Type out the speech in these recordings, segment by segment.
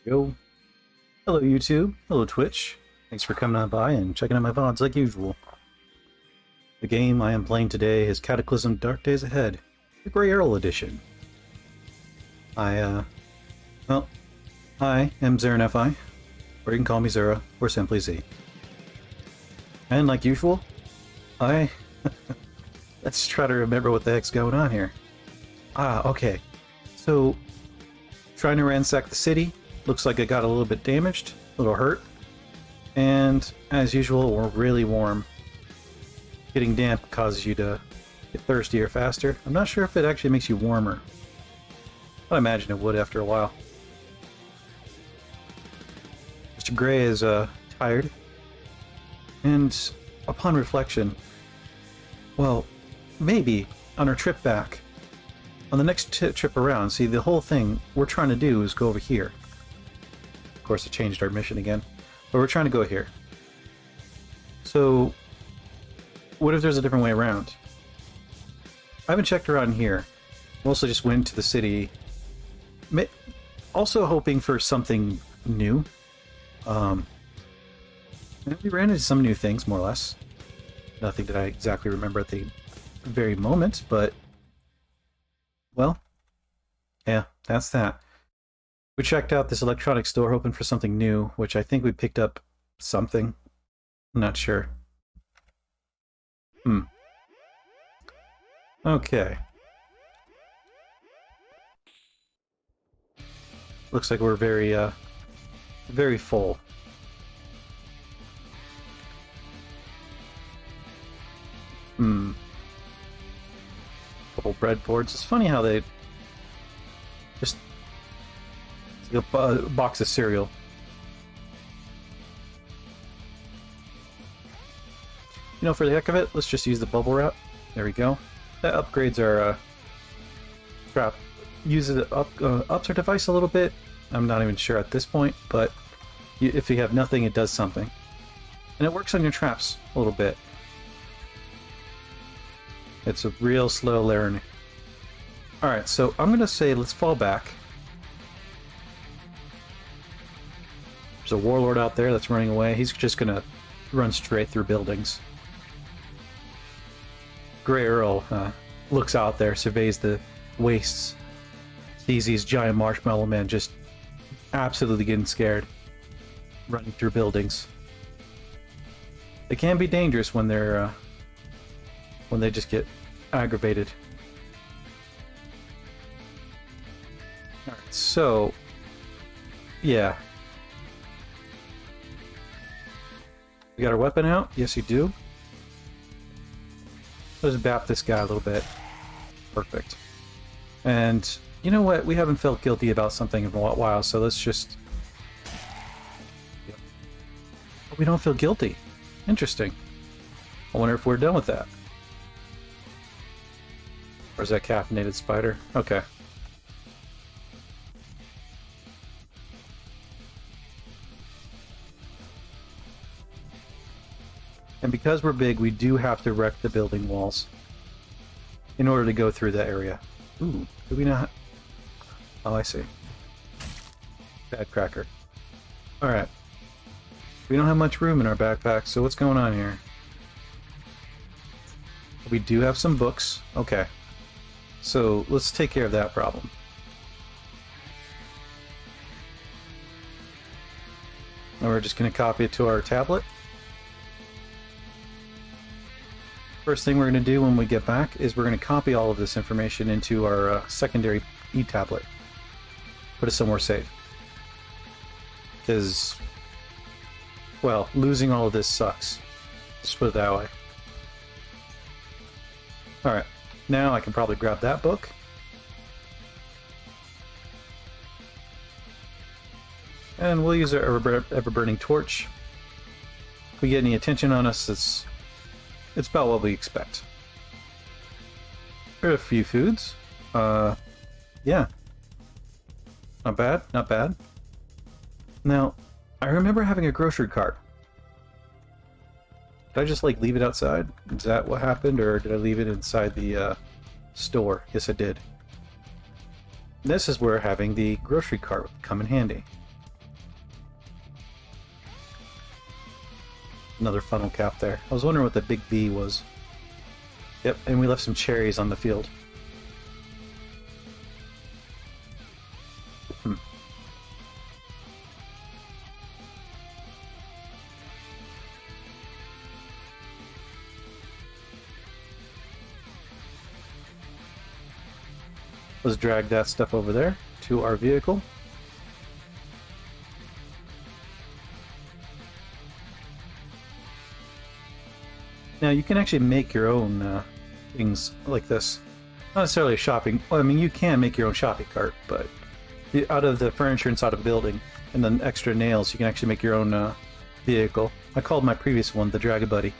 Yo. Hello YouTube, hello Twitch. Thanks for coming on by and checking out my VODs like usual. The game I am playing today is Cataclysm Dark Days Ahead, the Gray Earl edition. I am ZeranFI, or you can call me Zera, or simply Z. And like usual, let's try to remember what the heck's going on here. Okay. So, trying to ransack the city. Looks like it got a little bit damaged, a little hurt. And, as usual, we're really warm. Getting damp causes you to get thirstier faster. I'm not sure if it actually makes you warmer. I imagine it would after a while. Mr. Gray is tired. And, upon reflection, well, maybe on our trip back, on the next trip around, see, the whole thing we're trying to do is go over here. Of course, it changed our mission again, but we're trying to go here. So, what if there's a different way around? I haven't checked around here. Mostly just went to the city. Also hoping for something new. We ran into some new things, more or less. Nothing that I exactly remember at the very moment, but... well, yeah, that's that. We checked out this electronics store hoping for something new, which I think we picked up something. I'm not sure. Okay. Looks like we're very full. Couple breadboards. It's funny how they just... it's like a box of cereal. You know, for the heck of it, let's just use the bubble wrap. There we go. That upgrades our trap. Uses it ups our device a little bit. I'm not even sure at this point, but if you have nothing, it does something. And it works on your traps a little bit. It's a real slow learn. Alright, so I'm going to say let's fall back. There's a warlord out there that's running away. He's just going to run straight through buildings. Gray Earl looks out there, surveys the wastes. Sees these giant marshmallow men just absolutely getting scared. Running through buildings. They can be dangerous when they're... when they just get aggravated. Alright, so... yeah. We got our weapon out? Yes, you do. Let's bap this guy a little bit. Perfect. And, you know what? We haven't felt guilty about something in a while, so let's just... we don't feel guilty. Interesting. I wonder if we're done with that. Where's that caffeinated spider? Okay. And because we're big, we do have to wreck the building walls in order to go through that area. Ooh, do we not? Oh, I see. Bad cracker. Alright. We don't have much room in our backpack, so what's going on here? We do have some books. Okay. So, let's take care of that problem. And we're just going to copy it to our tablet. First thing we're going to do when we get back is we're going to copy all of this information into our secondary e-tablet. Put it somewhere safe. Because, well, losing all of this sucks. Let's put it that way. Alright. Now I can probably grab that book. And we'll use our ever-burning torch. If we get any attention on us, it's about what we expect. There are a few foods. Yeah. Not bad, not bad. Now, I remember having a grocery cart. Did I just, like, leave it outside? Is that what happened, or did I leave it inside the store? Yes, I did. This is where having the grocery cart would come in handy. Another funnel cap there. I was wondering what the big V was. Yep, and we left some cherries on the field. Let's drag that stuff over there to our vehicle. Now you can actually make your own things like this. Not necessarily a shopping. Well, I mean, you can make your own shopping cart, but out of the furniture inside a building and then extra nails, you can actually make your own vehicle. I called my previous one the Drag a Buddy.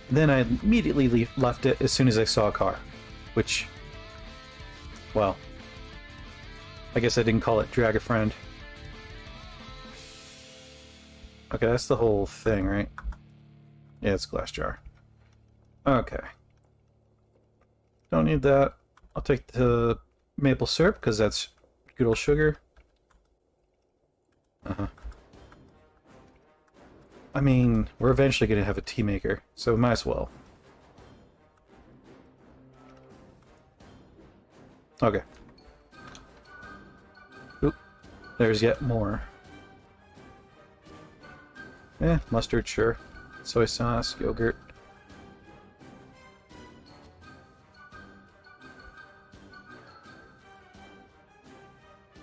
Then I immediately left it as soon as I saw a car, which, well, I guess I didn't call it Drag a Friend. Okay, that's the whole thing, right? Yeah, it's a glass jar. Okay. Don't need that. I'll take the maple syrup because that's good old sugar. I mean, we're eventually going to have a tea maker, so we might as well. Okay. Oop. There's yet more. Mustard, sure. Soy sauce, yogurt.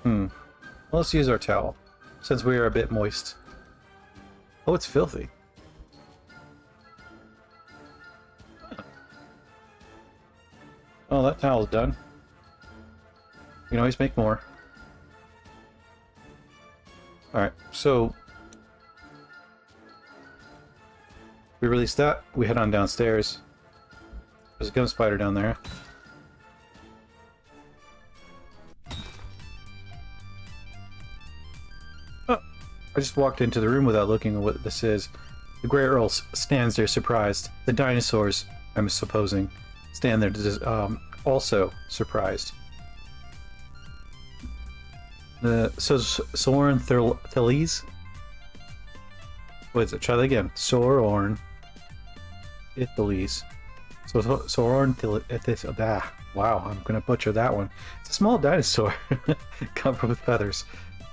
Well, let's use our towel, since we are a bit moist. Oh, it's filthy. Oh, that towel's done. You can always make more. Alright, so we release that, we head on downstairs. There's a gun spider down there. Oh, I just walked into the room without looking at what this is. The Gray Earl stands there surprised. The dinosaurs, I'm supposing, stand there also surprised. So Soren Thales? What is it? Try that again. Soren Thales. So Soren Thales. Wow, I'm gonna butcher that one. It's a small dinosaur covered with feathers.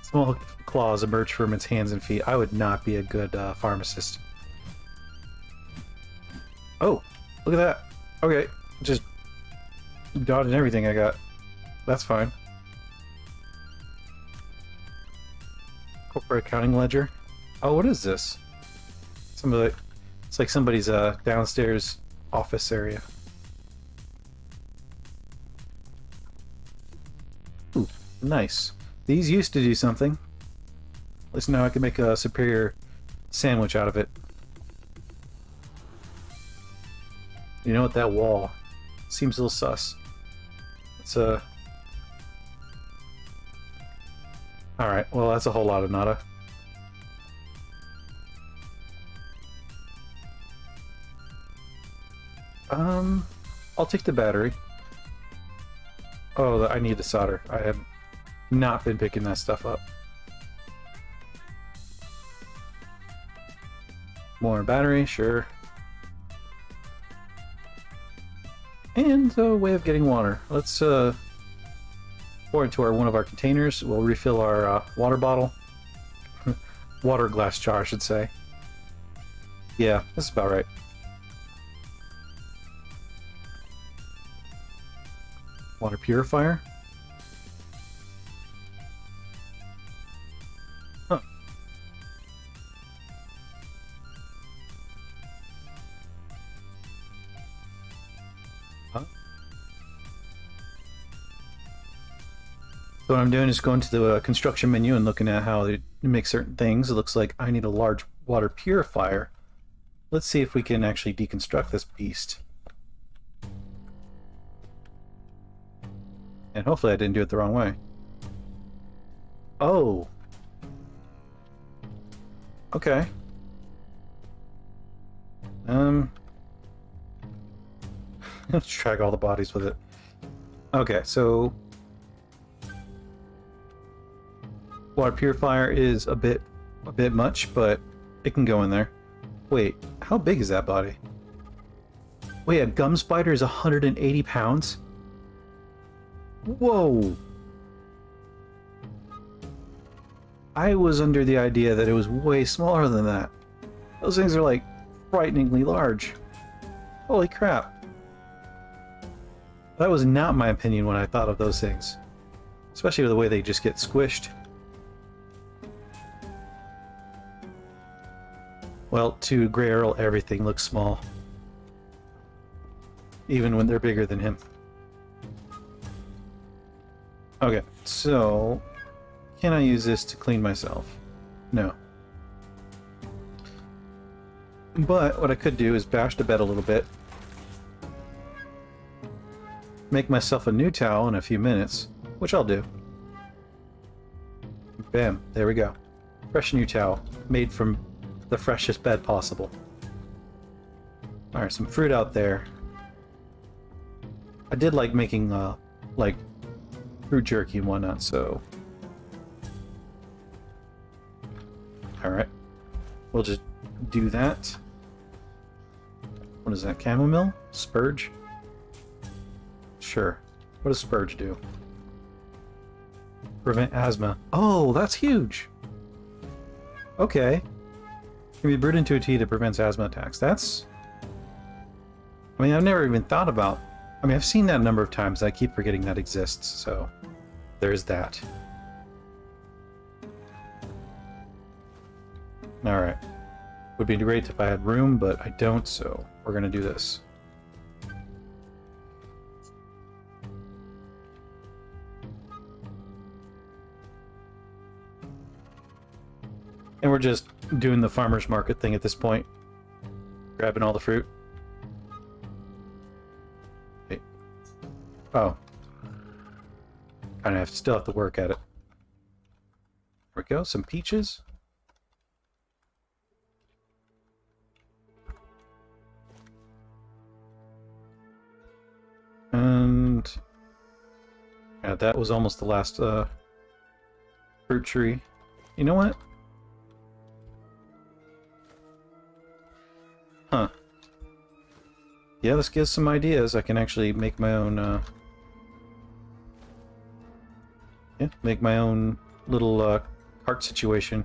Small claws emerge from its hands and feet. I would not be a good pharmacist. Oh, look at that. Okay, just dodging everything I got. That's fine. Corporate accounting ledger. Oh, what is this? It's like somebody's downstairs office area. Ooh, nice. These used to do something. At least now I can make a superior sandwich out of it. You know what? That wall seems a little sus. It's Alright, well that's a whole lot of nada. I'll take the battery. Oh, I need the solder. I have not been picking that stuff up. More battery, sure. And a way of getting water. Let's pour into one of our containers. We'll refill our water bottle. Water glass jar, I should say. Yeah, that's about right. Water purifier. Huh. Huh? So what I'm doing is going to the construction menu and looking at how they make certain things. It looks like I need a large water purifier. Let's see if we can actually deconstruct this beast. And hopefully I didn't do it the wrong way. Oh. Okay. Let's track all the bodies with it. Okay, so water purifier is a bit much, but it can go in there. Wait, how big is that body? Wait, a gum spider is 180 pounds? Whoa! I was under the idea that it was way smaller than that. Those things are like frighteningly large. Holy crap. That was not my opinion when I thought of those things. Especially the way they just get squished. Well, to Gray Earl, everything looks small. Even when they're bigger than him. Okay, so... can I use this to clean myself? No. But what I could do is bash the bed a little bit. Make myself a new towel in a few minutes, which I'll do. Bam, there we go. Fresh new towel, made from the freshest bed possible. Alright, some fruit out there. I did like making, like, fruit jerky and whatnot, so... Alright. We'll just do that. What is that? Chamomile? Spurge? Sure. What does spurge do? Prevent asthma. Oh, that's huge! Okay. Can be brewed into a tea that prevents asthma attacks. That's... I mean, I've never even thought about... I mean, I've seen that a number of times. I keep forgetting that exists, so... there's that. Alright. Would be great if I had room, but I don't, so we're gonna do this. And we're just doing the farmer's market thing at this point. Grabbing all the fruit. Wait. Oh. Kinda still have to work at it. There we go, some peaches. And yeah, that was almost the last fruit tree. You know what? Huh. Yeah, this gives some ideas. I can actually make my own yeah, make my own little cart situation.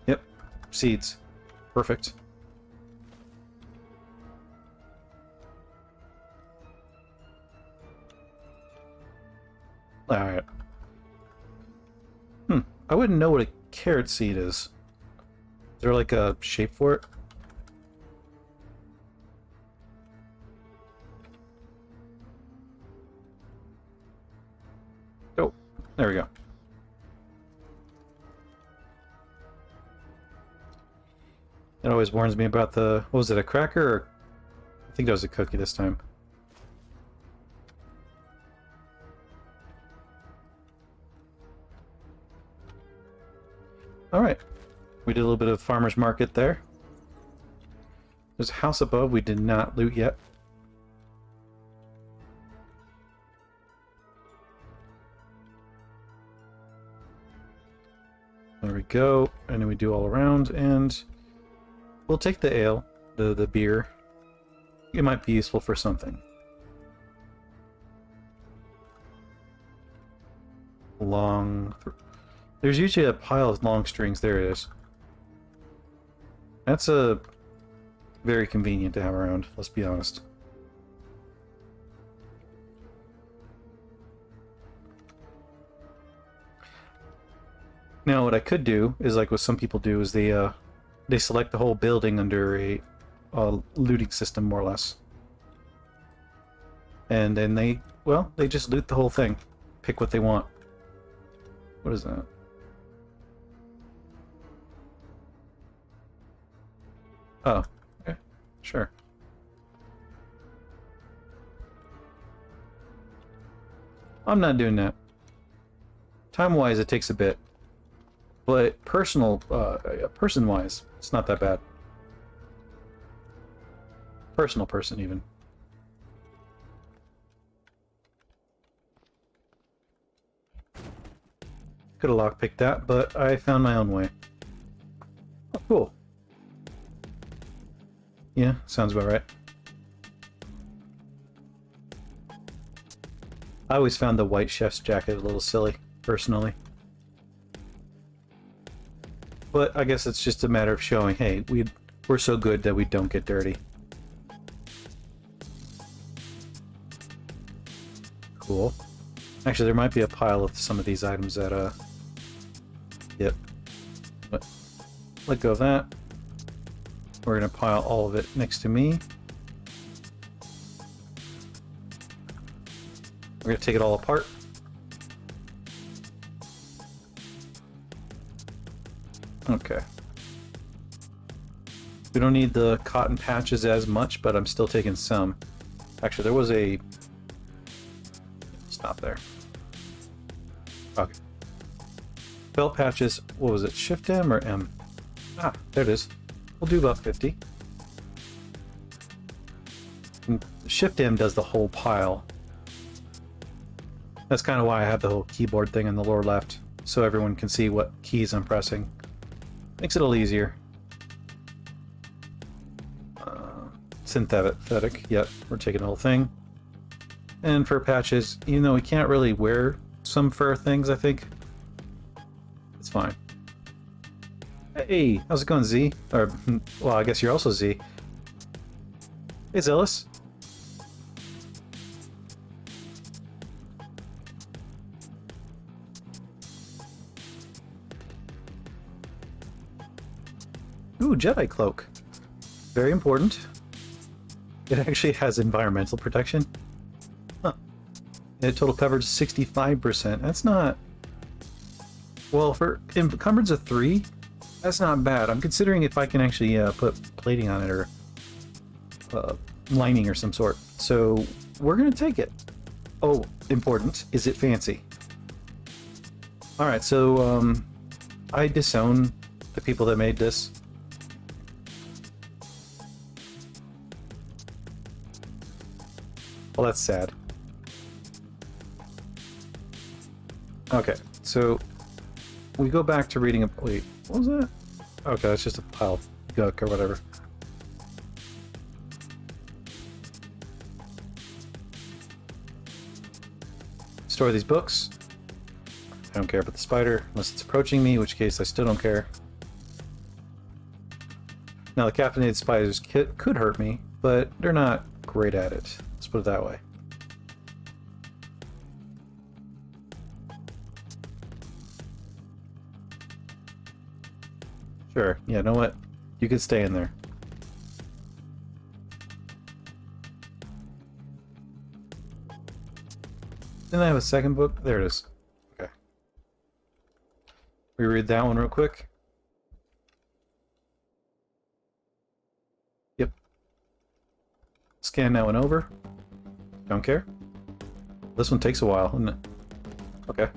Yep. Seeds. Perfect. Alright. I wouldn't know what a carrot seed is. Is there like a shape for it? Oh, there we go. It always warns me about the... what was it, a cracker? Or... I think that was a cookie this time. Alright, we did a little bit of farmer's market there. There's a house above we did not loot yet. There we go, and then we do all around, and we'll take the ale, the beer. It might be useful for something. There's usually a pile of long strings. There it is. That's very convenient to have around, let's be honest. Now what I could do is like what some people do is they select the whole building under a looting system, more or less. And then they just loot the whole thing. Pick what they want. What is that? Oh, okay, sure. I'm not doing that. Time-wise, it takes a bit. But person-wise, it's not that bad. Personal person, even. Could have lockpicked that, but I found my own way. Oh, cool. Yeah, sounds about right. I always found the white chef's jacket a little silly, personally. But I guess it's just a matter of showing, hey, we're so good that we don't get dirty. Cool. Actually, there might be a pile of some of these items that, yep. But let go of that. We're gonna pile all of it next to me. We're gonna take it all apart. Okay. We don't need the cotton patches as much, but I'm still taking some. Actually, there was a... Stop there. Okay. Felt patches, what was it? Shift M or M? Ah, there it is. We'll do about 50. And Shift M does the whole pile. That's kind of why I have the whole keyboard thing in the lower left, so everyone can see what keys I'm pressing. Makes it a little easier. Synthetic, yep, we're taking the whole thing. And fur patches, even though we can't really wear some fur things, I think it's fine. Hey, how's it going, Z? Or, well, I guess you're also Z. Hey, Zealous. Ooh, Jedi Cloak. Very important. It actually has environmental protection. Huh. And total coverage 65%. That's not... Well, for encumbrance of 3, that's not bad. I'm considering if I can actually put plating on it or lining or some sort. So we're going to take it. Oh, important. Is it fancy? Alright, so I disown the people that made this. Well, that's sad. Okay, so we go back to reading a... Wait, what was that? Okay, that's just a pile of gunk or whatever. Store these books. I don't care about the spider unless it's approaching me, in which case I still don't care. Now, the caffeinated spiders could hurt me, but they're not great at it. Let's put it that way. Sure. Yeah, you know what? You could stay in there. Didn't I have a second book? There it is. Okay. Reread that one real quick. Yep. Scan that one over. Don't care. This one takes a while, doesn't it? Okay.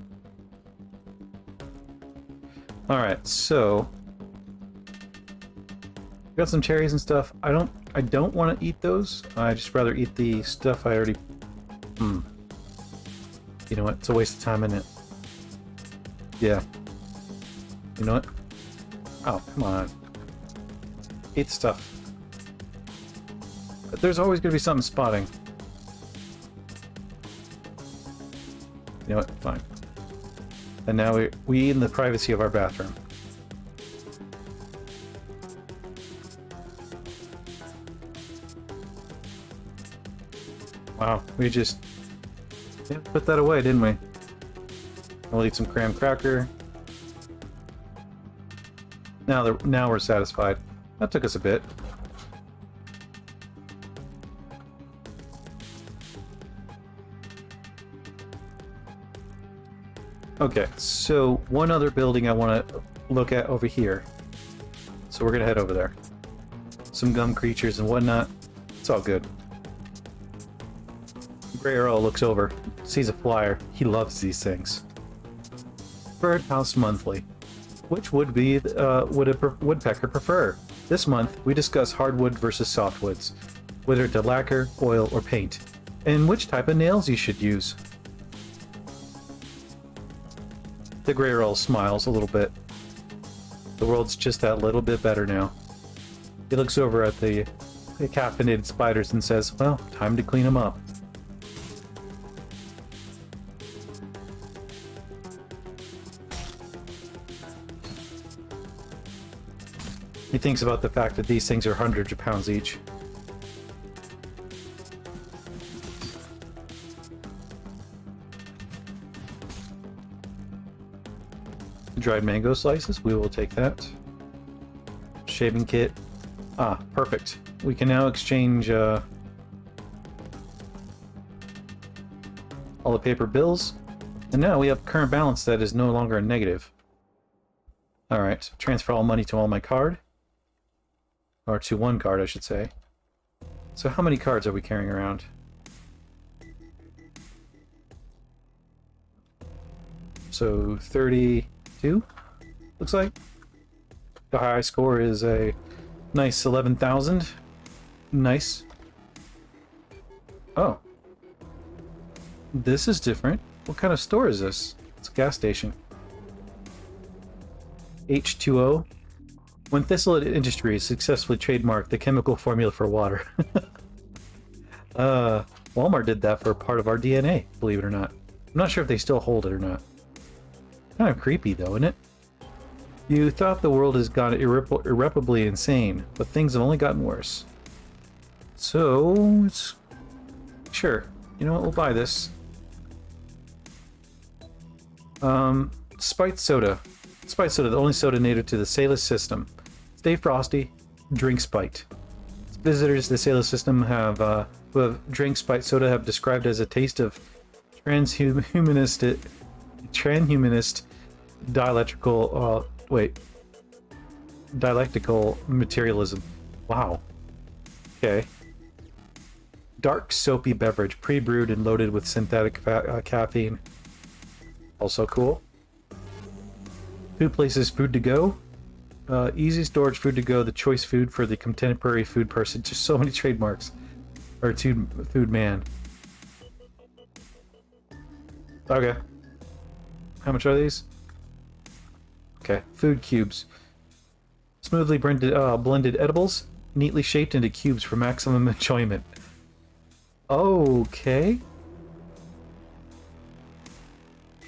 Alright, so... got some cherries and stuff. I don't want to eat those. I just rather eat the stuff I already... You know what? It's a waste of time, isn't it? Yeah. You know what? Oh, come on. Eat the stuff. But there's always going to be something spotting. You know what? Fine. And now we eat in the privacy of our bathroom. Wow, we just put that away, didn't we? We'll eat some graham cracker. Now we're satisfied. That took us a bit. Okay, so one other building I want to look at over here. So we're gonna head over there. Some gum creatures and whatnot. It's all good. Gray Earl looks over, sees a flyer. He loves these things. Birdhouse Monthly. Which would a woodpecker prefer? This month, we discuss hardwood versus softwoods, whether to lacquer, oil, or paint, and which type of nails you should use. The Gray Earl smiles a little bit. The world's just that little bit better now. He looks over at the the caffeinated spiders and says, well, time to clean them up. He thinks about the fact that these things are hundreds of pounds each. Dried mango slices, we will take that. Shaving kit. Ah, perfect. We can now exchange all the paper bills. And now we have current balance that is no longer a negative. Alright, transfer all money to all my card. Or to one card, I should say. So how many cards are we carrying around? So 32, looks like. The high score is a nice 11,000. Nice. Oh. This is different. What kind of store is this? It's a gas station. H2O. When Thistle Industries successfully trademarked the chemical formula for water. Walmart did that for part of our DNA, believe it or not. I'm not sure if they still hold it or not. Kind of creepy though, isn't it? You thought the world has gone irreparably insane, but things have only gotten worse. So, it's... Sure. You know what, we'll buy this. Spite Soda. Spite Soda, the only soda native to the Salus system. Stay frosty, drink Spite. Visitors to the Salus system who have drank Spite Soda have described as a taste of transhumanist dialectical materialism. Wow. Okay. Dark soapy beverage, pre-brewed and loaded with synthetic caffeine. Also cool. Food places, food to go. Easy storage, food to go, the choice food for the contemporary food person. Just so many trademarks. Or food man. Okay. How much are these? Okay, food cubes. Smoothly blended edibles, neatly shaped into cubes for maximum enjoyment. Okay.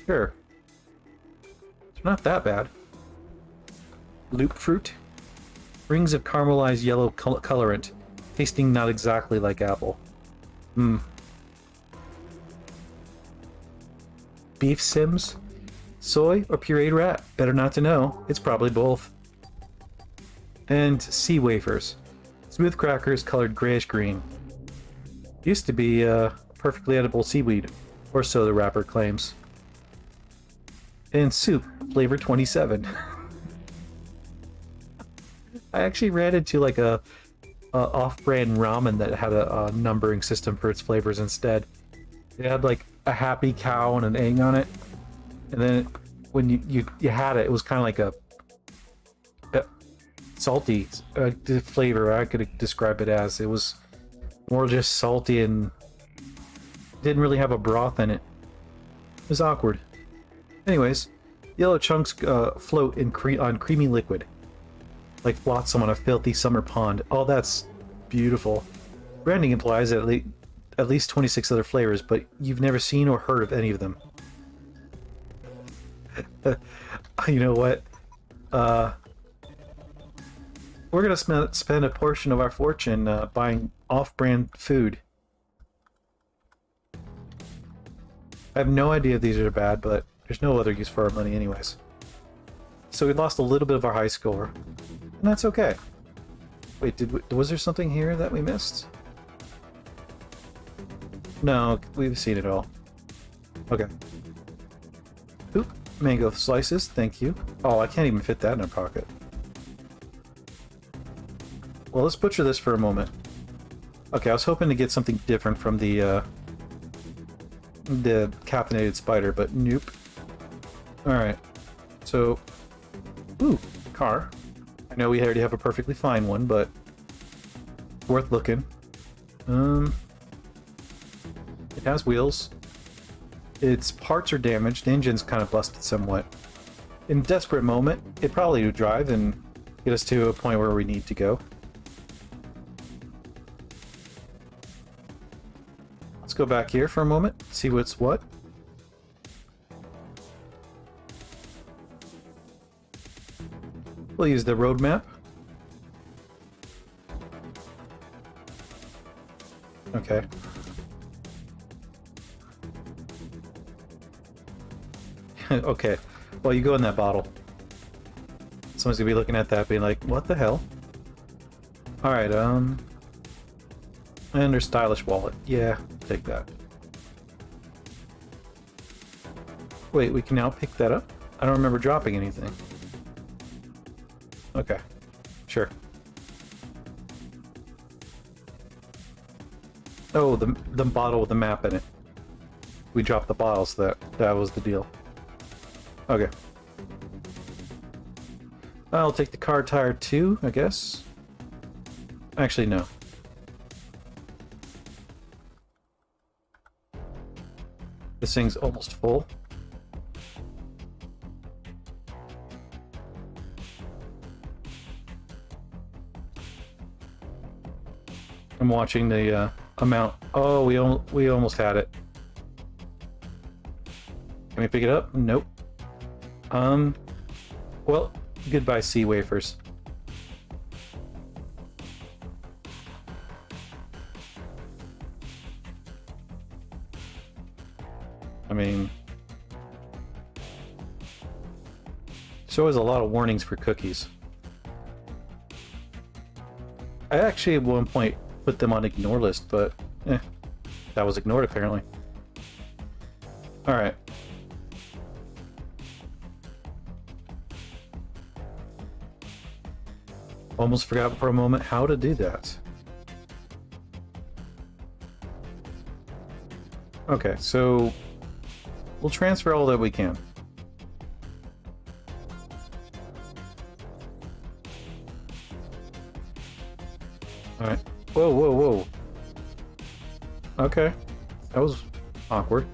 Sure. It's not that bad. Loop fruit. Rings of caramelized yellow colorant, tasting not exactly like apple. Beef Sims? Soy or pureed rat? Better not to know. It's probably both. And sea wafers. Smooth crackers colored grayish green. Used to be perfectly edible seaweed, or so the wrapper claims. And soup, flavor 27. I actually ran into like a off-brand ramen that had a numbering system for its flavors instead. It had like a happy cow and an egg on it, and then when you had it, it was kind of like a salty flavor. I could describe it as. It was more just salty and didn't really have a broth in it. It was awkward. Anyways, yellow chunks float on creamy liquid, like flotsam on a filthy summer pond. Oh, that's beautiful. Branding implies at least 26 other flavors, but you've never seen or heard of any of them. You know what? We're gonna spend a portion of our fortune buying off-brand food. I have no idea if these are bad, but there's no other use for our money anyways. So we lost a little bit of our high score, and that's okay. Wait, was there something here that we missed? No, we've seen it all. Okay. Oop, mango slices, thank you. Oh, I can't even fit that in a pocket. Well, let's butcher this for a moment. Okay, I was hoping to get something different from the caffeinated spider, but nope. Alright, so... Ooh, car. I know we already have a perfectly fine one, but... worth looking. It has wheels. Its parts are damaged. The engine's kind of busted somewhat. In a desperate moment, it probably would drive and get us to a point where we need to go. let's go back here for a moment, see what's what. We'll use the road map. Okay. Okay. Well, you go in that bottle. Someone's gonna be looking at that being like, what the hell? Alright, and their stylish wallet. Yeah, take that. Wait, we can now pick that up? I don't remember dropping anything. Okay. Sure. Oh, the bottle with the map in it. We dropped the bottle, so that was the deal. Okay. I'll take the car tire too, I guess. Actually, no. This thing's almost full. I'm watching the amount. Oh, we almost had it. Can we pick it up? Nope. Well, goodbye sea wafers. I mean, there's always a lot of warnings for cookies. I actually at one point put them on ignore list, but that was ignored apparently. Alright. Almost forgot for a moment how to do that. Okay, so we'll transfer all that we can. Alright. Whoa, whoa, whoa. Okay. That was awkward.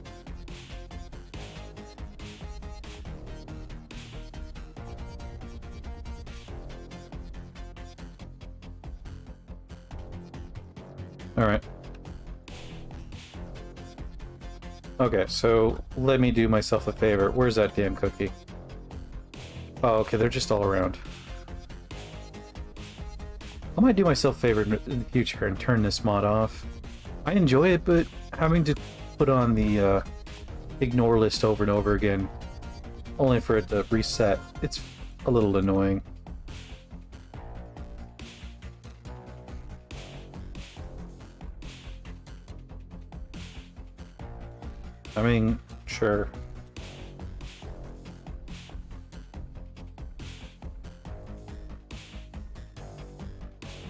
Alright. Okay, so let me do myself a favor. Where's that damn cookie? Oh, okay, they're just all around. I might do myself a favor in the future and turn this mod off. I enjoy it, but having to put on the ignore list over and over again, only for it to reset, it's a little annoying. I mean, sure.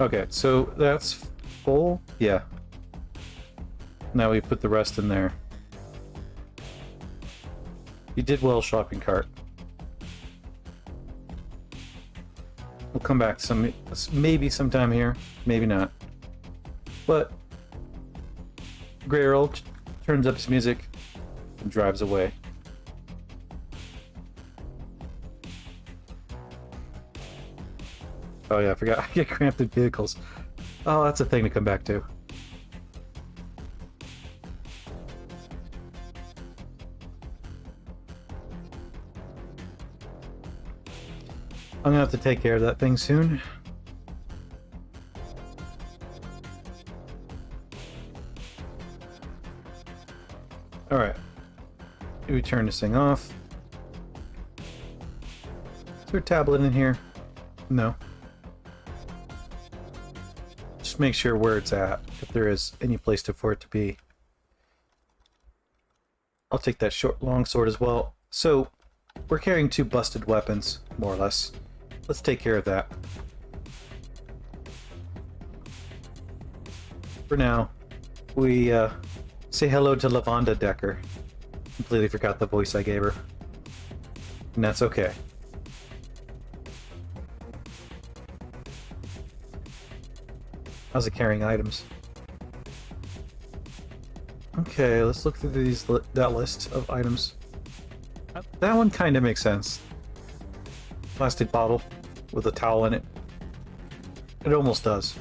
Okay, so that's full? Yeah. Now we put the rest in there. You did well, shopping cart. We'll come back maybe sometime here, maybe not. But Gray Earl turns up his music and drives away. Oh yeah, I forgot. I get cramped in vehicles. Oh, that's a thing to come back to. I'm gonna have to take care of that thing soon. Alright. We turn this thing off. Is there a tablet in here? No. Just make sure where it's at, if there is any place for it to be. I'll take that long sword as well. So, we're carrying 2 busted weapons, more or less. Let's take care of that. For now, we say hello to Lavonda Decker. Completely forgot the voice I gave her. And that's okay. How's it carrying items? Okay, let's look through that list of items. That one kind of makes sense. Plastic bottle with a towel in it. It almost does.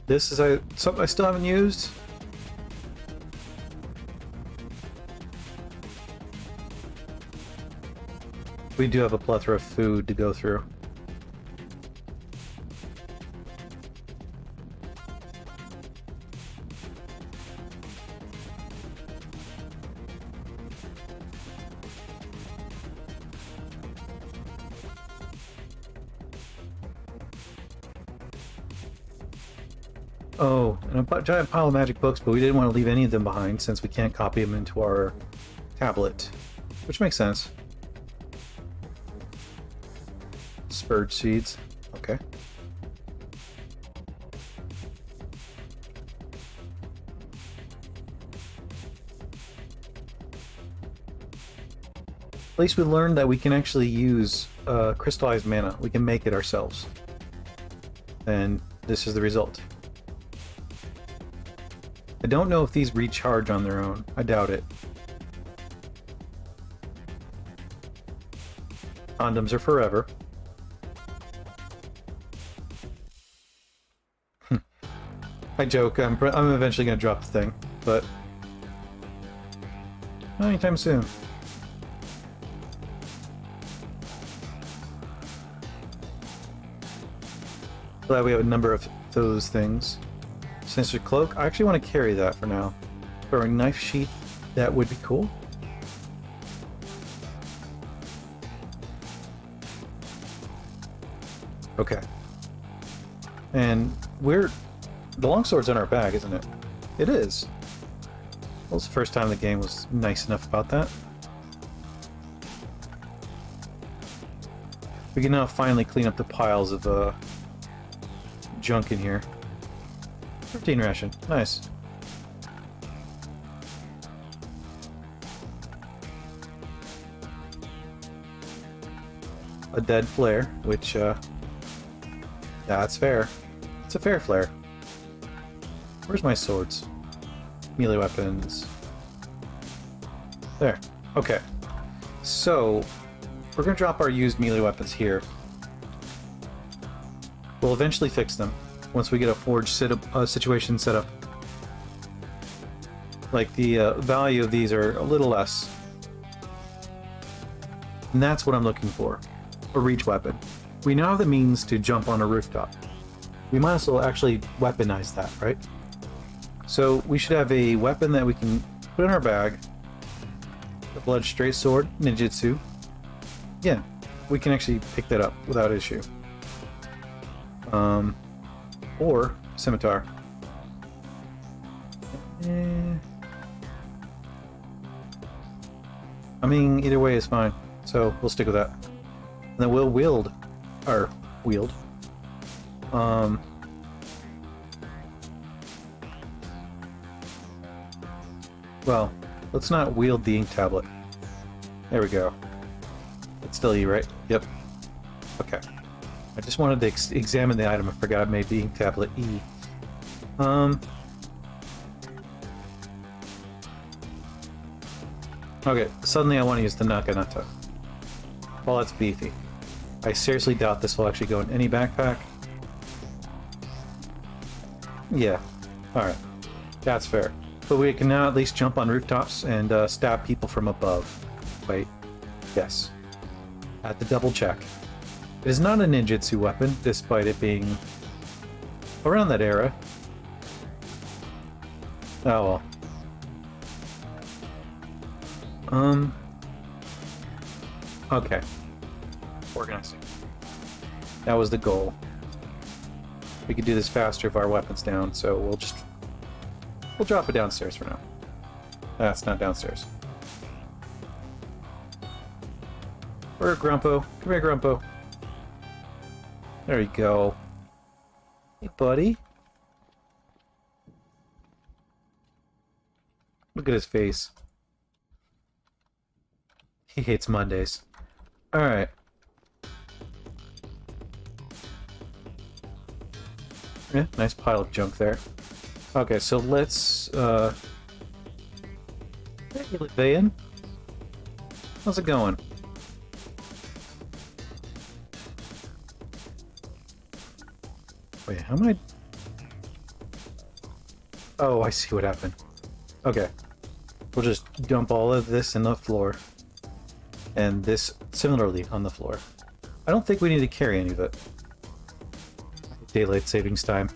This is something I still haven't used. We do have a plethora of food to go through. Oh, and a giant pile of magic books, but we didn't want to leave any of them behind since we can't copy them into our tablet, which makes sense. Spurge seeds. Okay. At least we learned that we can actually use crystallized mana. We can make it ourselves. And this is the result. I don't know if these recharge on their own. I doubt it. Condoms are forever. I joke, I'm eventually going to drop the thing, but not anytime soon. Glad we have a number of those things. Sinister Cloak, I actually want to carry that for now. For a knife sheath, that would be cool. Okay. And the longsword's in our bag, isn't it? It is. Well, it's the first time the game was nice enough about that. We can now finally clean up the piles of junk in here. 15 ration. Nice. A dead flare, which, yeah, that's fair. It's a fair flare. Where's my swords? Melee weapons. There. Okay. So, we're gonna drop our used melee weapons here. We'll eventually fix them once we get a forge situation set up. Like, the value of these are a little less. And that's what I'm looking for. A reach weapon. We now have the means to jump on a rooftop. We might as well actually weaponize that, right? So we should have a weapon that we can put in our bag. A blood straight sword, ninjutsu. Yeah, we can actually pick that up without issue. Or scimitar. I mean, either way is fine. So we'll stick with that. And then we'll wield. Well, let's not wield the ink tablet. There we go. It's still E, right? Yep. Okay. I just wanted to examine the item. I forgot I made the ink tablet E. Okay, suddenly I want to use the Nakanata. Well, that's beefy. I seriously doubt this will actually go in any backpack. Yeah. Alright. That's fair. But we can now at least jump on rooftops and stab people from above. Wait. Yes. I had to double check. It is not a ninjutsu weapon, despite it being around that era. Oh well. Okay. Organizing. That was the goal. We could do this faster if our weapon's down, so we'll drop it downstairs for now. That's not downstairs. Where, Grumpo? Come here, Grumpo. There you go. Hey, buddy. Look at his face. He hates Mondays. Alright. Yeah, nice pile of junk there. Okay, so let's, Hey, Litvayan. How's it going? Wait, how am I... Oh, I see what happened. Okay. We'll just dump all of this in the floor. And this similarly on the floor. I don't think we need to carry any of it. Daylight savings time.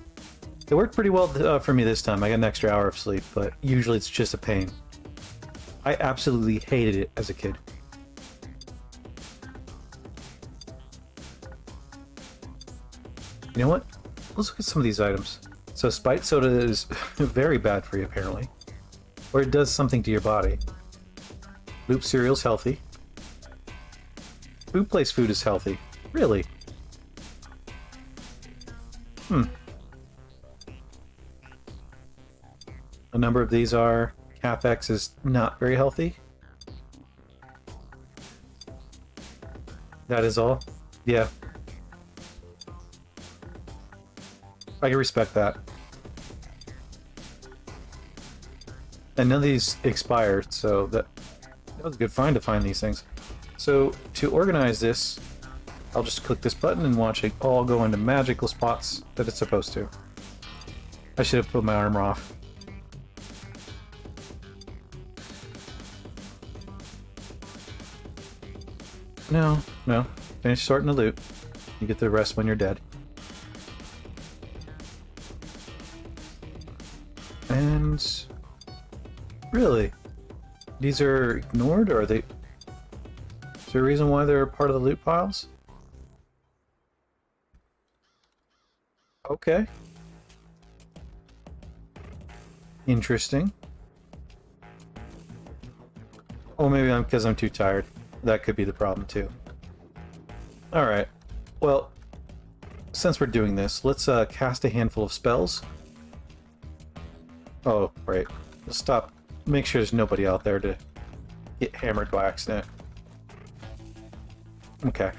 It worked pretty well for me this time. I got an extra hour of sleep, but usually it's just a pain. I absolutely hated it as a kid. You know what? Let's look at some of these items. So Spite Soda is very bad for you, apparently. Or it does something to your body. Loop cereal's healthy. Food Place food is healthy. Really? A number of these are. CapEx is not very healthy. That is all? Yeah. I can respect that. And none of these expired, so that was a good find to find these things. So, to organize this, I'll just click this button and watch it all go into magical spots that it's supposed to. I should have put my armor off. No. Finish sorting the loot. You get the rest when you're dead. And... really? These are ignored, or are they... is there a reason why they're part of the loot piles? Okay. Interesting. Oh, maybe because I'm too tired. That could be the problem, too. Alright. Well, since we're doing this, let's cast a handful of spells. Oh, right. Let's stop. Make sure there's nobody out there to get hammered by accident. Okay.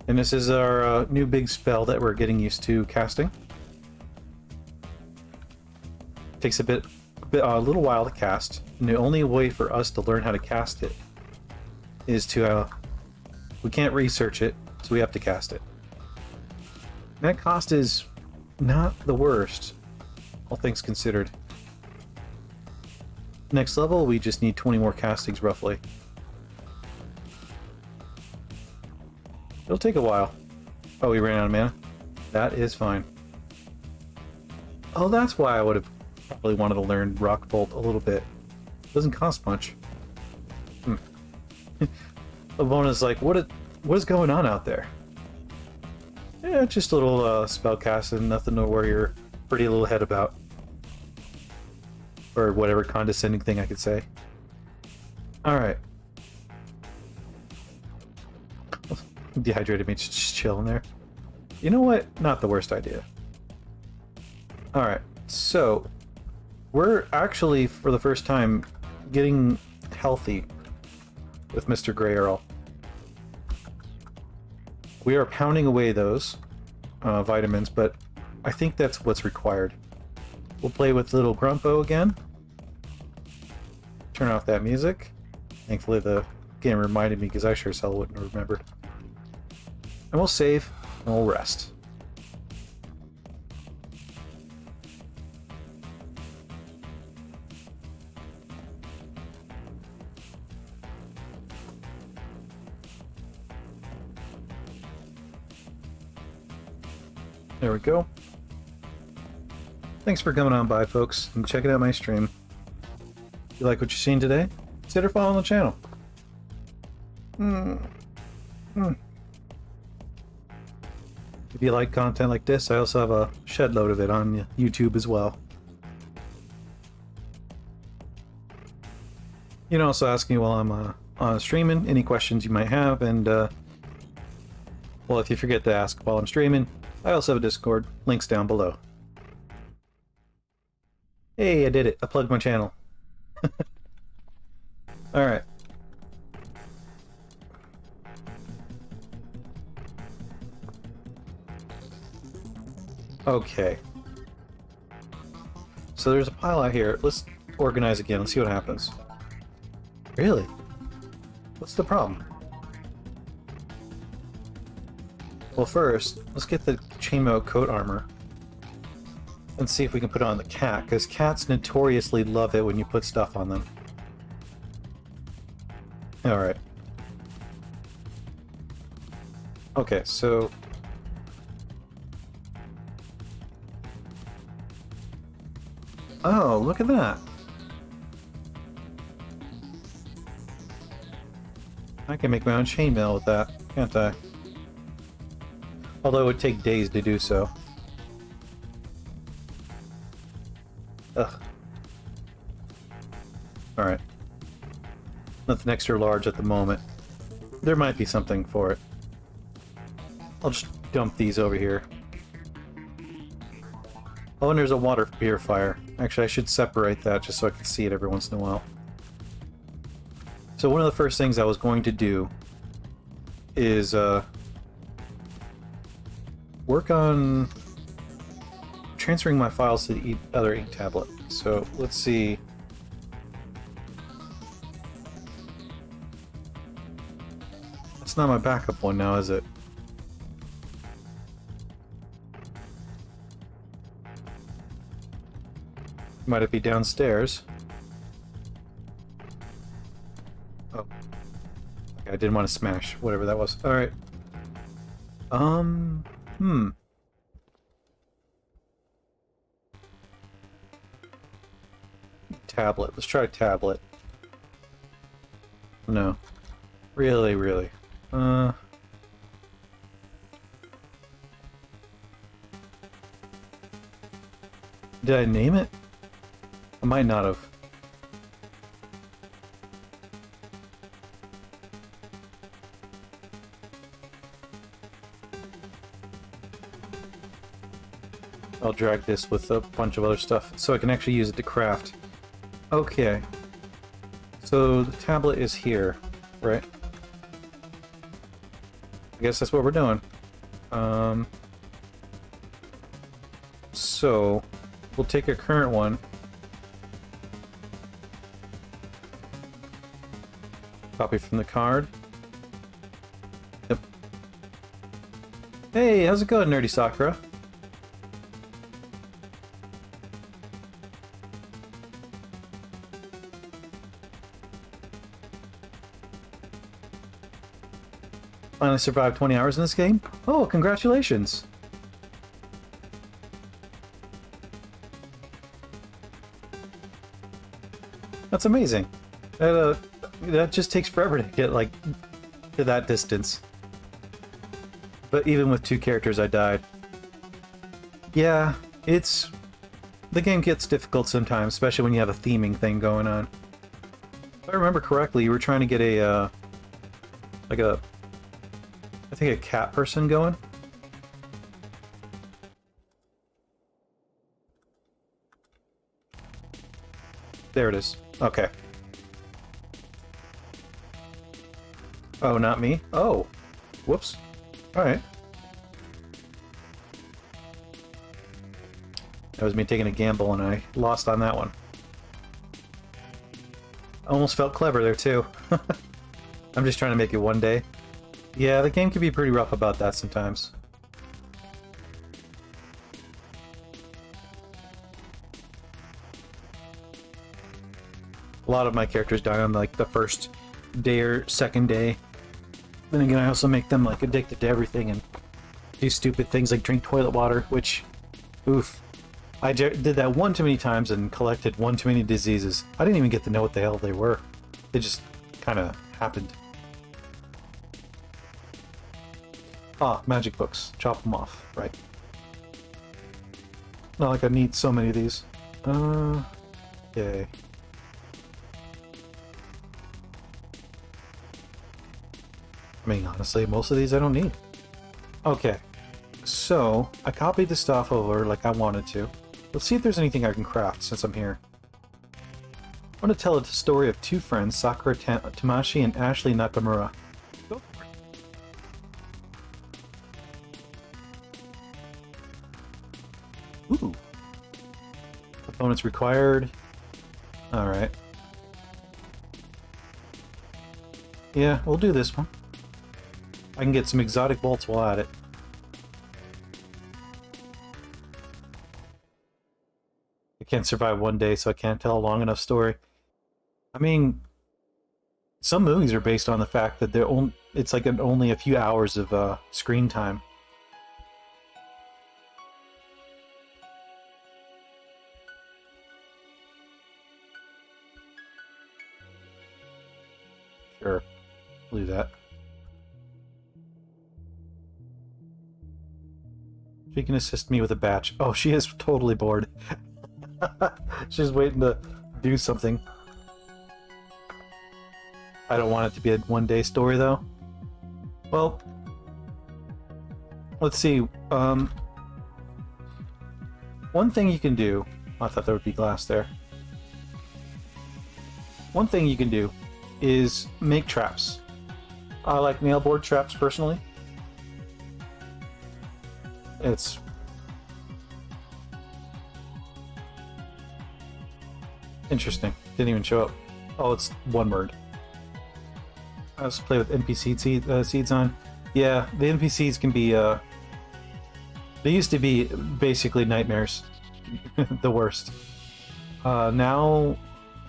And this is our new big spell that we're getting used to casting. Takes a little while to cast, and the only way for us to learn how to cast it is to we can't research it, so we have to cast it. And that cost is not the worst, all things considered. Next level, we just need 20 more castings roughly. It'll take a while. Oh, we ran out of mana? That is fine. Oh, that's why I would have probably wanted to learn Rock Bolt a little bit. Doesn't cost much. Avona's like, what is going on out there? Yeah, just a little spell casting, nothing to worry your pretty little head about. Or whatever condescending thing I could say. Alright. Dehydrated me, just chilling there. You know what? Not the worst idea. Alright, so we're actually, for the first time, getting healthy with Mr. Gray Earl. We are pounding away those vitamins, but I think that's what's required. We'll play with little Grumpo again. Turn off that music. Thankfully the game reminded me, because I sure as hell wouldn't have remembered. And we'll save, and we'll rest. There we go. Thanks for coming on by, folks, and checking out my stream. If you like what you've seen today, consider following the channel. If you like content like this, I also have a shed load of it on YouTube as well. You can also ask me while I'm on streaming any questions you might have, and well, if you forget to ask while I'm streaming, I also have a Discord. Links down below. Hey, I did it. I plugged my channel. Alright. Okay. So there's a pile out here. Let's organize again. Let's see what happens. Really? What's the problem? Well, first, let's get the chainmail coat armor. And see if we can put it on the cat, because cats notoriously love it when you put stuff on them. Alright. Okay, so... Oh, look at that! I can make my own chainmail with that, can't I? Although it would take days to do so. Ugh. Alright. Nothing extra large at the moment. There might be something for it. I'll just dump these over here. Oh, and there's a water purifier. Actually, I should separate that just so I can see it every once in a while. So one of the first things I was going to do is work on transferring my files to the other ink tablet. So let's see. That's not my backup one now, is it? Might it be downstairs? Oh. Okay, I didn't want to smash whatever that was. Alright. Tablet. Let's try a tablet. No. Really, really. Did I name it? I might not have. I'll drag this with a bunch of other stuff so I can actually use it to craft. Okay. So the tablet is here, right? I guess that's what we're doing. So we'll take a current one. Copy from the card. Yep. Hey, how's it going, Nerdy Sakura? Finally survived 20 hours in this game? Oh, congratulations! That's amazing. That just takes forever to get, like, to that distance. But even with 2 characters, I died. Yeah, it's... The game gets difficult sometimes, especially when you have a theming thing going on. If I remember correctly, you were trying to get a, like a... I think a cat person going? There it is. Okay. Oh, not me? Oh. Whoops. Alright. That was me taking a gamble and I lost on that one. Almost felt clever there too. I'm just trying to make it one day. Yeah, the game can be pretty rough about that sometimes. A lot of my characters die on like the first day or second day. Then again, I also make them like addicted to everything and do stupid things like drink toilet water, which, oof. I did that one too many times and collected one too many diseases. I didn't even get to know what the hell they were. They just kind of happened. Ah, magic books. Chop them off. Right. Not like I need so many of these. Yay. I mean, honestly, most of these I don't need. Okay. So, I copied the stuff over like I wanted to. Let's see if there's anything I can craft since I'm here. I want to tell a story of 2 friends, Sakura Tamashi and Ashley Nakamura. Go for it. Ooh. Components required. Alright. Yeah, we'll do this one. I can get some exotic bolts while at it. I can't survive one day, so I can't tell a long enough story. I mean, some movies are based on the fact that it's like only a few hours of screen time. Sure, I'll do that. She can assist me with a batch. Oh, she is totally bored. She's waiting to do something. I don't want it to be a one-day story, though. Well, let's see. One thing you can do... I thought there would be glass there. One thing you can do is make traps. I like nail board traps, personally. It's... interesting. Didn't even show up. Oh, it's one word. Let's play with NPC seeds on. Yeah, the NPCs can be, they used to be basically nightmares. The worst. Now,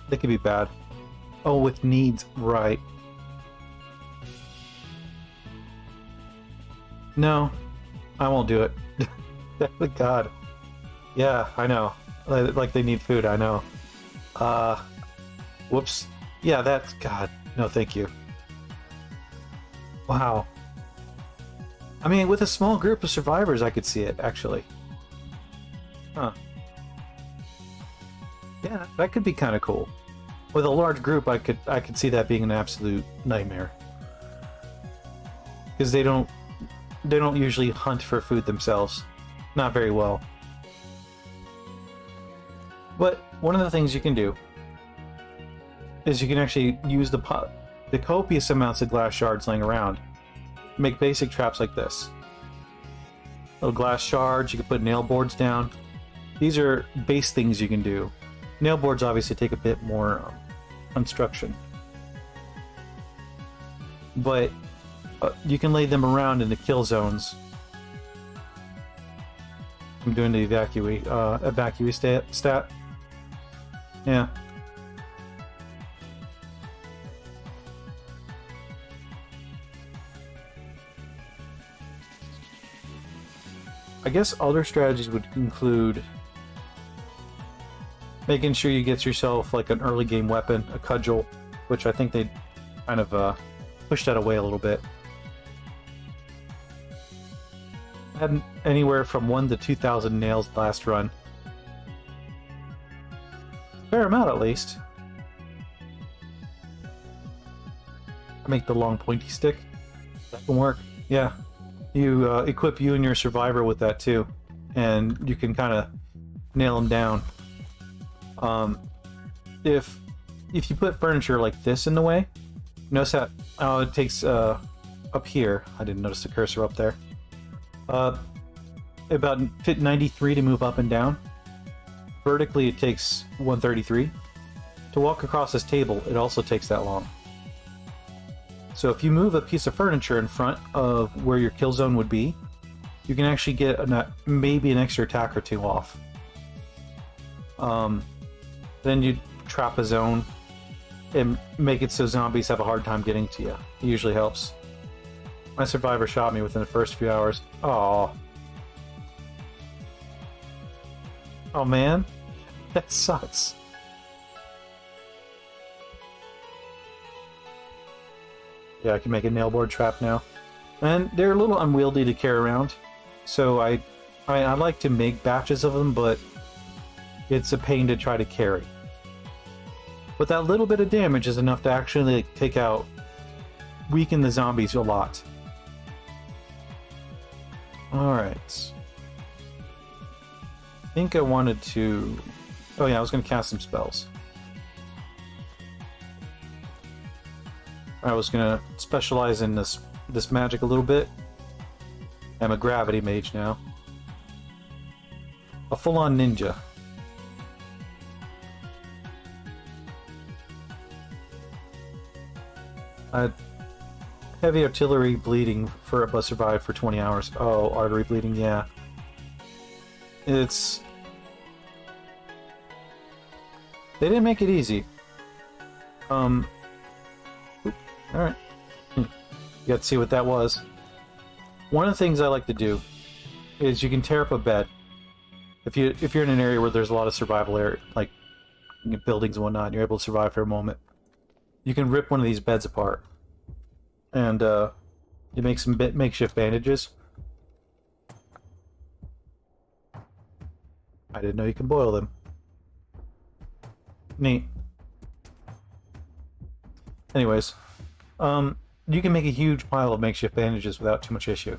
they can be bad. Oh, with needs, right. No, I won't do it. God. Yeah, I know. Like they need food, I know. Whoops. Yeah, that's... God. No, thank you. Wow. I mean, with a small group of survivors, I could see it, actually. Huh. Yeah, that could be kind of cool. With a large group, I could see that being an absolute nightmare. Because they don't usually hunt for food themselves. Not very well. But one of the things you can do is you can actually use the copious amounts of glass shards laying around. Make basic traps like this. Little glass shards, you can put nail boards down. These are base things you can do. Nail boards obviously take a bit more construction. But you can lay them around in the kill zones. I'm doing the evacuee stat. Yeah. I guess other strategies would include making sure you get yourself like an early game weapon, a cudgel, which I think they kind of pushed that away a little bit. I had anywhere from 1 to 2,000 nails last run. Fair amount, at least. I make the long pointy stick. That can work. Yeah. You equip you and your survivor with that too, and you can kind of nail them down. If you put furniture like this in the way, notice that it takes up here. I didn't notice the cursor up there. About 93 to move up and down. Vertically, it takes 133. To walk across this table, it also takes that long. So if you move a piece of furniture in front of where your kill zone would be, you can actually get maybe an extra attack or two off. Then you trap a zone and make it so zombies have a hard time getting to you. It usually helps. My survivor shot me within the first few hours. Oh. Oh man, that sucks. Yeah, I can make a nail board trap now. And they're a little unwieldy to carry around. So I like to make batches of them, but it's a pain to try to carry. But that little bit of damage is enough to actually weaken the zombies a lot. Alright. I think I wanted to... Oh yeah, I was going to cast some spells. I was going to specialize in this magic a little bit. I'm a gravity mage now. A full-on ninja. Heavy artillery bleeding but survived for 20 hours. Oh, artery bleeding, yeah. It's They didn't make it easy. Oop, all right. You got to see what that was. One of the things I like to do is you can tear up a bed. If you're in an area where there's a lot of survival area, like buildings and whatnot, and you're able to survive for a moment, you can rip one of these beds apart, and you make some makeshift bandages. I didn't know you can boil them. Neat. Anyways, you can make a huge pile of makeshift bandages without too much issue.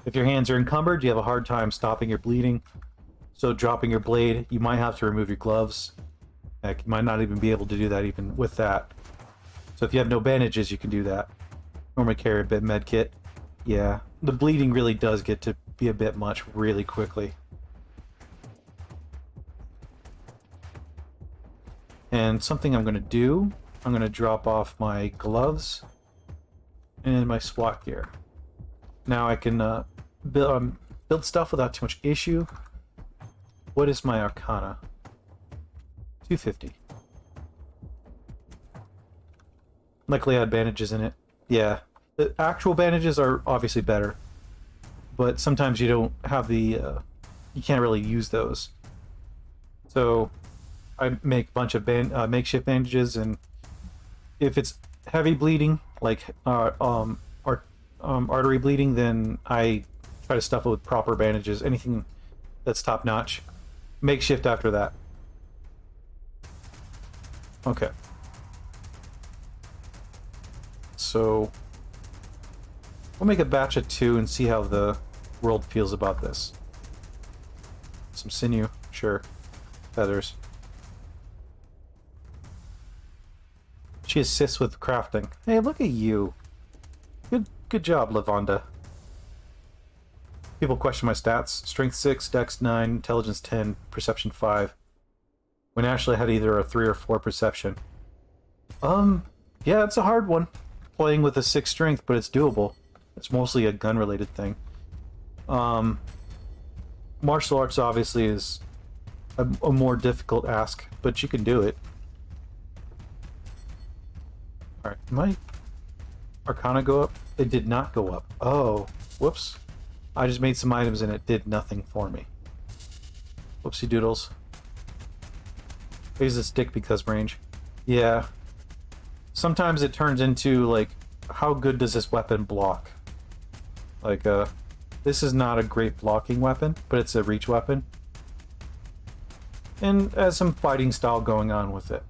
If your hands are encumbered, you have a hard time stopping your bleeding. So dropping your blade, you might have to remove your gloves. Heck, you might not even be able to do that even with that. So if you have no bandages, you can do that. Normally carry a bit med kit. Yeah, the bleeding really does get to be a bit much really quickly. And something I'm going to do, I'm going to drop off my gloves and my SWAT gear. Now I can build stuff without too much issue. What is my Arcana? 250. Luckily I had bandages in it. Yeah, the actual bandages are obviously better, but sometimes you don't have the, you can't really use those. So I make a bunch of makeshift bandages, and if it's heavy bleeding, like artery bleeding, then I try to stuff it with proper bandages. Anything that's top notch. Makeshift after that. Okay. So we'll make a batch of 2 and see how the world feels about this. Some sinew, sure. Feathers. She assists with crafting. Hey, look at you. Good job, Lavonda. People question my stats. Strength 6, Dex 9, Intelligence 10, Perception 5. When Ashley had either a 3 or 4 Perception. Yeah, it's a hard one. Playing with a 6 Strength, but it's doable. It's mostly a gun-related thing. Martial arts obviously is a more difficult ask, but you can do it. Alright, my Arcana go up? It did not go up. Oh, whoops. I just made some items and it did nothing for me. Whoopsie doodles. I use the stick because range. Yeah. Sometimes it turns into, like, how good does this weapon block? Like, this is not a great blocking weapon, but it's a reach weapon. And has some fighting style going on with it.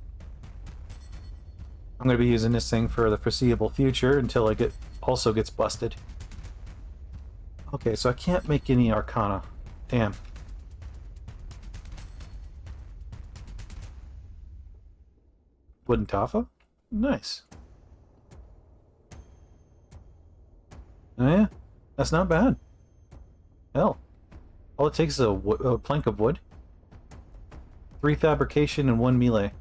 I'm going to be using this thing for the foreseeable future until it also gets busted. Okay, so I can't make any Arcana. Damn. Wooden Tafa? Nice. Oh yeah, that's not bad. Hell, all it takes is a plank of wood. 3 fabrication and 1 melee.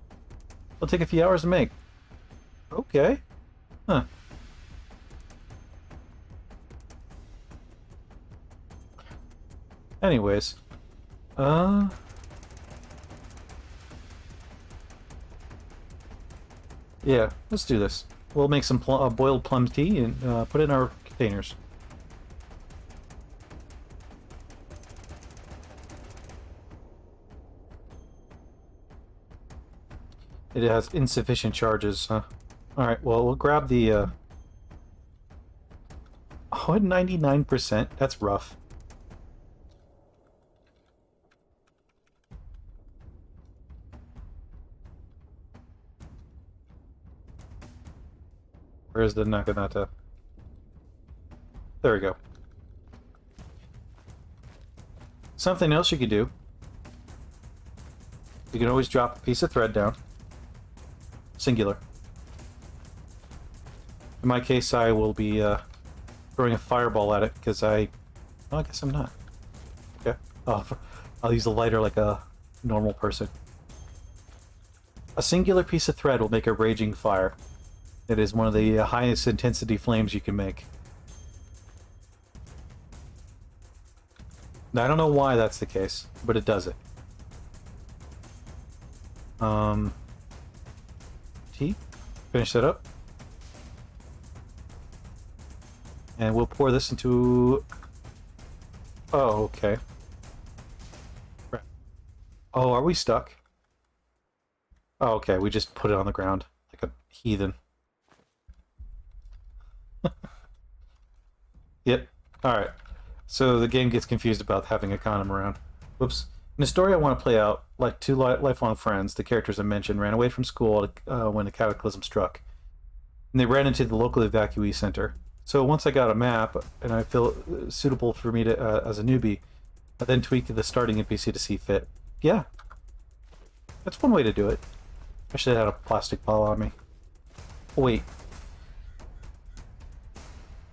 It'll take a few hours to make. Okay. Huh. Anyways. Yeah, let's do this. We'll make some boiled plum tea and put it in our containers. It has insufficient charges, huh? Alright, well, we'll grab the, Oh, 99%? That's rough. Where's the Nakanata? There we go. Something else you could do. You can always drop a piece of thread down. Singular. In my case, I will be throwing a fireball at it because well, I guess I'm not. Okay. Oh, I'll use the lighter like a normal person. A singular piece of thread will make a raging fire. It is one of the highest intensity flames you can make. Now, I don't know why that's the case, but it does it. Um, tea. Finish that up. And we'll pour this into... Oh, okay. Right. Oh, are we stuck? Oh, okay, we just put it on the ground like a heathen. Yep. Alright. So the game gets confused about having a condom around. Whoops. In the story I want to play out, like two lifelong friends, the characters I mentioned ran away from school when the cataclysm struck. And they ran into the local evacuee center. So once I got a map, and I feel suitable for me to as a newbie, I then tweaked the starting NPC to see fit. Yeah. That's one way to do it. I should have had a plastic ball on me. Oh, wait.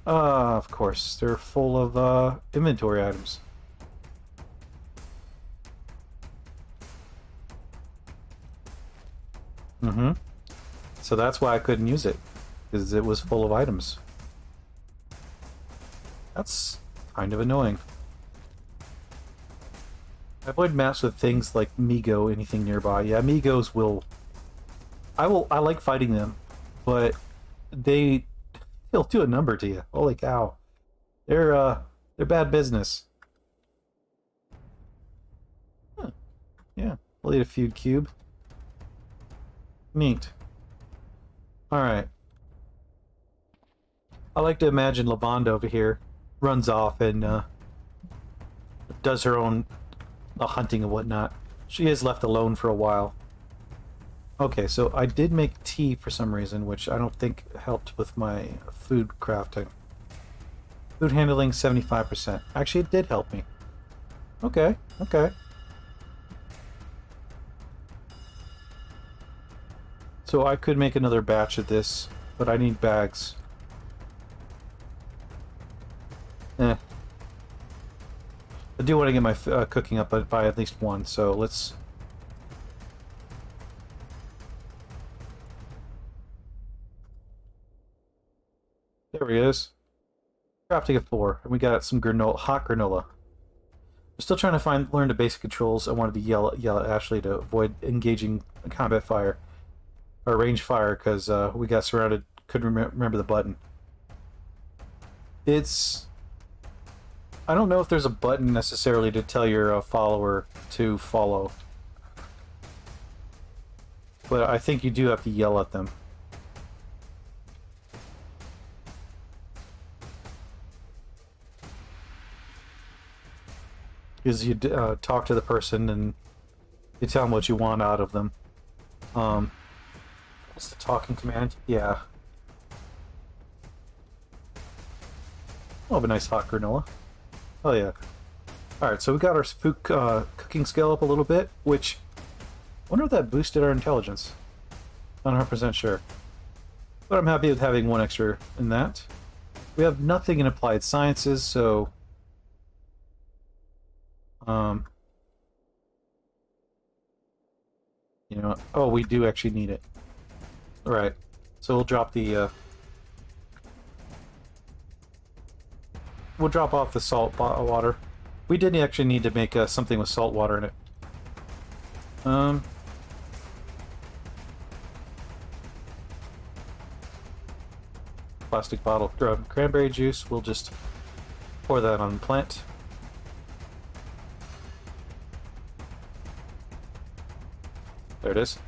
Of course. They're full of inventory items. Mm-hmm. So that's why I couldn't use it. Because it was full of items. That's kind of annoying. I avoid maps with things like Migo, anything nearby. Yeah, Migos will... I like fighting them, but they'll do a number to you. Holy cow. They're bad business. Huh. Yeah, we'll eat a feud cube. Neat. Alright. I like to imagine Lavonda over here runs off and does her own hunting and whatnot. She is left alone for a while. Okay, so I did make tea for some reason, which I don't think helped with my food crafting. Food handling 75%. Actually, it did help me. Okay, okay. So I could make another batch of this, but I need bags. I do want to get my cooking up by at least one, so let's... There he is. Crafting of 4, and we got some granola, hot granola. I'm still trying to learn the basic controls. I wanted to yell at Ashley to avoid engaging combat fire, or range fire, because we got surrounded, couldn't remember the button. It's... I don't know if there's a button necessarily to tell your follower to follow. But I think you do have to yell at them. Because you talk to the person and you tell them what you want out of them. What's the talking command? Yeah. Oh, a nice hot granola. Oh yeah. Alright, so we got our food cooking skill up a little bit, which... I wonder if that boosted our intelligence. Not 100% sure. But I'm happy with having one extra in that. We have nothing in applied sciences, so... You know, oh, we do actually need it. Alright, so we'll drop the, we'll drop off the salt water. We didn't actually need to make something with salt water in it. Plastic bottle. Cranberry juice, we'll just pour that on the plant. There it is.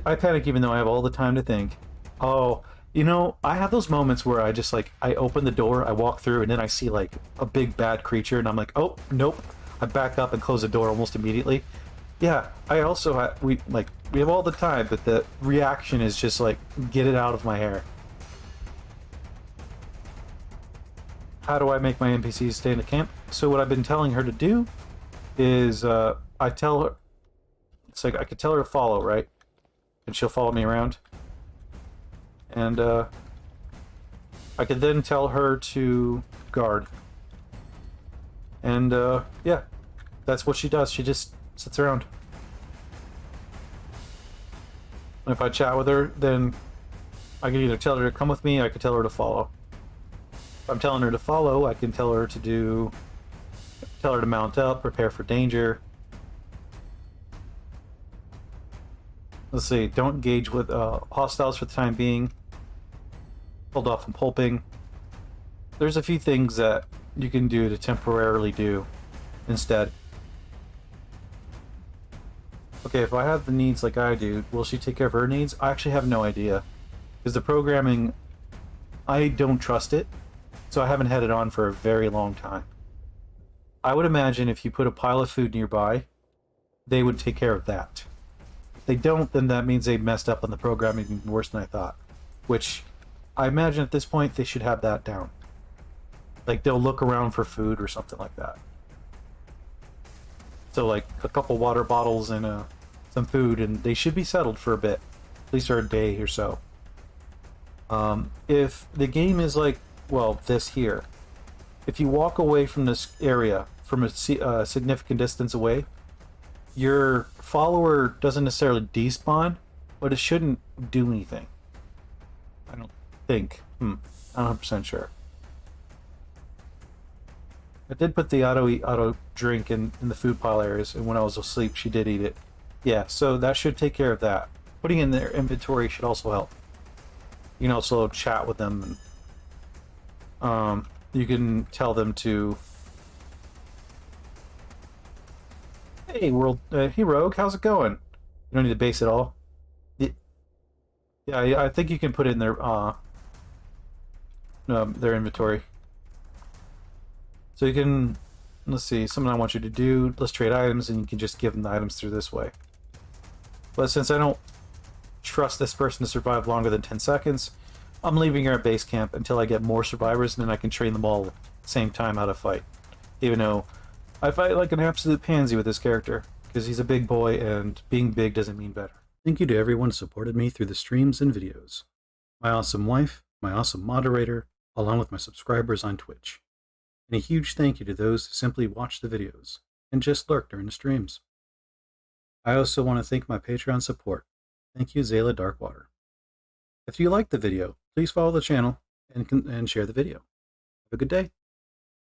I panic even though I have all the time to think. Oh, you know, I have those moments where I just like, I open the door, I walk through, and then I see like a big bad creature, and I'm like, oh, nope. I back up and close the door almost immediately. Yeah, I also have, we have all the time, but the reaction is just like, get it out of my hair. How do I make my NPCs stay in the camp? So what I've been telling her to do is I tell her, it's like I could tell her to follow, right? And she'll follow me around. And I could then tell her to guard. And yeah, that's what she does. She just sits around. And if I chat with her, then I can either tell her to come with me, or I can tell her to follow. If I'm telling her to follow, I can tell her to mount up, prepare for danger. let's see, don't engage with hostiles for the time being. Hold off on pulping. There's a few things that you can do to temporarily do instead. Okay, if I have the needs like I do, will she take care of her needs? I actually have no idea. Because the programming, I don't trust it, so I haven't had it on for a very long time. I would imagine if you put a pile of food nearby, they would take care of that. If they don't, then that means they messed up on the programming even worse than I thought. Which, I imagine at this point, they should have that down. Like, they'll look around for food or something like that. So, like, a couple water bottles and some food, and they should be settled for a bit. At least for a day or so. If the game is like, well, this here. If you walk away from this area, from a significant distance away, your follower doesn't necessarily despawn, but it shouldn't do anything. I don't think. I'm not 100% sure. I did put the auto drink in the food pile areas, and when I was asleep, she did eat it. Yeah, so that should take care of that. Putting in their inventory should also help. You can also chat with them, and you can tell them to, hey hey Rogue, how's it going? You don't need to base it all. Yeah, I think you can put it in their inventory. So you can, let's see, something I want you to do, let's trade items, and you can just give them the items through this way. But since I don't trust this person to survive longer than 10 seconds, I'm leaving her at base camp until I get more survivors, and then I can train them all at the same time how to fight. Even though I fight like an absolute pansy with this character, because he's a big boy, and being big doesn't mean better. Thank you to everyone who supported me through the streams and videos. My awesome wife, my awesome moderator, along with my subscribers on Twitch. And a huge thank you to those who simply watch the videos and just lurk during the streams. I also want to thank my Patreon support. Thank you, Zayla Darkwater. If you liked the video, please follow the channel and share the video. Have a good day.